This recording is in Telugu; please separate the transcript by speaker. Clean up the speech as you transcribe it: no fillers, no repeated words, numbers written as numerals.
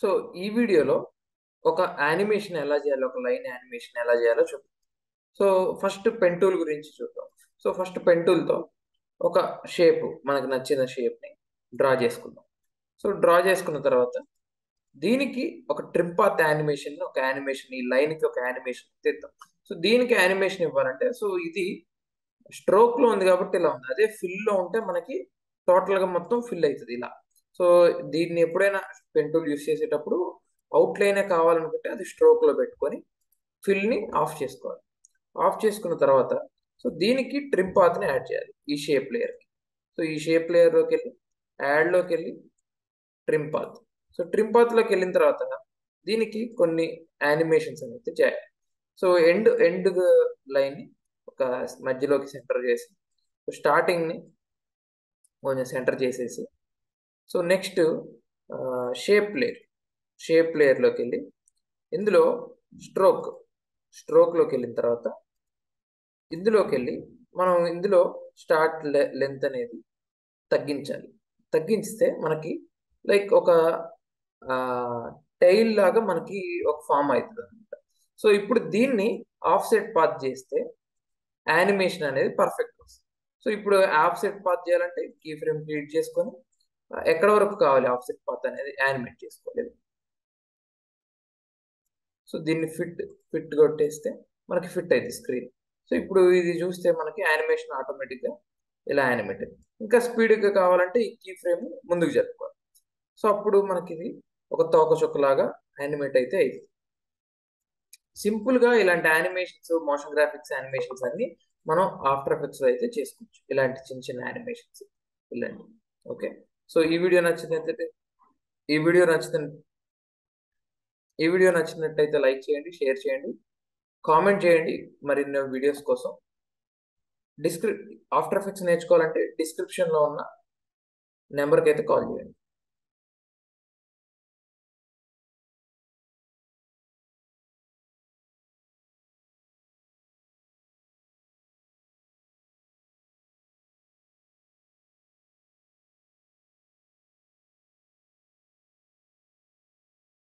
Speaker 1: సో ఈ వీడియోలో ఒక యానిమేషన్ ఎలా చేయాలో, ఒక లైన్ యానిమేషన్ ఎలా చేయాలో చూద్దాం. సో ఫస్ట్ పెన్ టూల్ గురించి చూద్దాం. సో ఫస్ట్ పెన్ టూల్తో ఒక షేప్, మనకు నచ్చిన షేప్ని డ్రా చేసుకుందాం. సో డ్రా చేసుకున్న తర్వాత దీనికి ఒక ట్రిమ్ పాత్ యానిమేషన్, ఒక యానిమేషన్, ఈ లైన్కి ఒక యానిమేషన్ తెద్దాం. సో దీనికి యానిమేషన్ ఇవ్వాలంటే, సో ఇది స్ట్రోక్ లో ఉంది కాబట్టి ఇలా ఉంది. అదే ఫిల్ లో ఉంటే మనకి టోటల్ గా మొత్తం ఫిల్ అవుతుంది ఇలా. సో దీన్ని ఎప్పుడైనా పెన్ టూల్ యూస్ చేసేటప్పుడు అవుట్ లైనే కావాలనుకుంటే అది స్ట్రోక్ లో పెట్టుకొని ఫిల్ ని ఆఫ్ చేసుకోవాలి. ఆఫ్ చేసుకున్న తర్వాత సో దీనికి ట్రిమ్ పాత్ ని యాడ్ చేయాలి ఈ షేప్ లేయర్ కి. సో ఈ షేప్ లేయర్ లోకి వెళ్ళి యాడ్ లోకి వెళ్ళి trim path. So trim path లోకి వెళ్ళిన తర్వాత దీనికి కొన్ని యానిమేషన్స్ అనేది చేయాలి. సో ఎండ్ లైన్ ని ఒక మధ్యలోకి సెంటర్ చేసి, స్టార్టింగ్ ని కొంచెం సెంటర్ చేసేసి, సో నెక్స్ట్ షేప్ లేయర్లోకి వెళ్ళి ఇందులో స్ట్రోక్లోకి వెళ్ళిన తర్వాత ఇందులోకి వెళ్ళి మనం ఇందులో స్టార్ట్ లెంత్ అనేది తగ్గించాలి. తగ్గిస్తే మనకి లైక్ ఒక టైల్ లాగా మనకి ఒక ఫామ్ అవుతుంది అనమాట. సో ఇప్పుడు దీన్ని ఆఫ్సెట్ పాత్ చేస్తే యానిమేషన్ అనేది పర్ఫెక్ట్ వస్తుంది. సో ఇప్పుడు ఆఫ్సెట్ పాత్ చేయాలంటే కీ ఫ్రేమ్ క్రియేట్ చేసుకొని ఎక్కడ వరకు కావాలి ఆఫ్సెట్ పాత్ అనేది యానిమేట్ చేసుకోలేదు. సో దీన్ని ఫిట్ కొట్టేస్తే మనకి ఫిట్ అయింది స్క్రీన్. సో ఇప్పుడు ఇది చూస్తే మనకి యానిమేషన్ ఆటోమేటిక్గా ఇలా యానిమేట్ అయింది. ఇంకా స్పీడ్గా కావాలంటే ఈ కీ ఫ్రేమ్ ముందుకు జరుపుకోవాలి. సో అప్పుడు మనకి ఇది ఒక తోక చుక్కలాగా యానిమేట్ అయితే అయింది. సింపుల్గా ఇలాంటి యానిమేషన్స్, మోషన్ గ్రాఫిక్స్ యానిమేషన్స్ అన్ని మనం ఆఫ్టర్ ఎఫెక్ట్స్ అయితే చేసుకోవచ్చు. ఇలాంటి చిన్న చిన్న యానిమేషన్స్ ఇలాంటి. ఓకే, సో ఈ వీడియో నచ్చినట్లయితే ఈ వీడియో నచ్చిన ఈ వీడియో నచ్చినట్టయితే లైక్ చేయండి, షేర్ చేయండి, కామెంట్ చేయండి మరిన్ని వీడియోస్ కోసం. ఆఫ్టర్ ఎఫెక్ట్స్ నేర్చుకోవాలంటే డిస్క్రిప్షన్లో ఉన్న నెంబర్కి అయితే కాల్ చేయండి.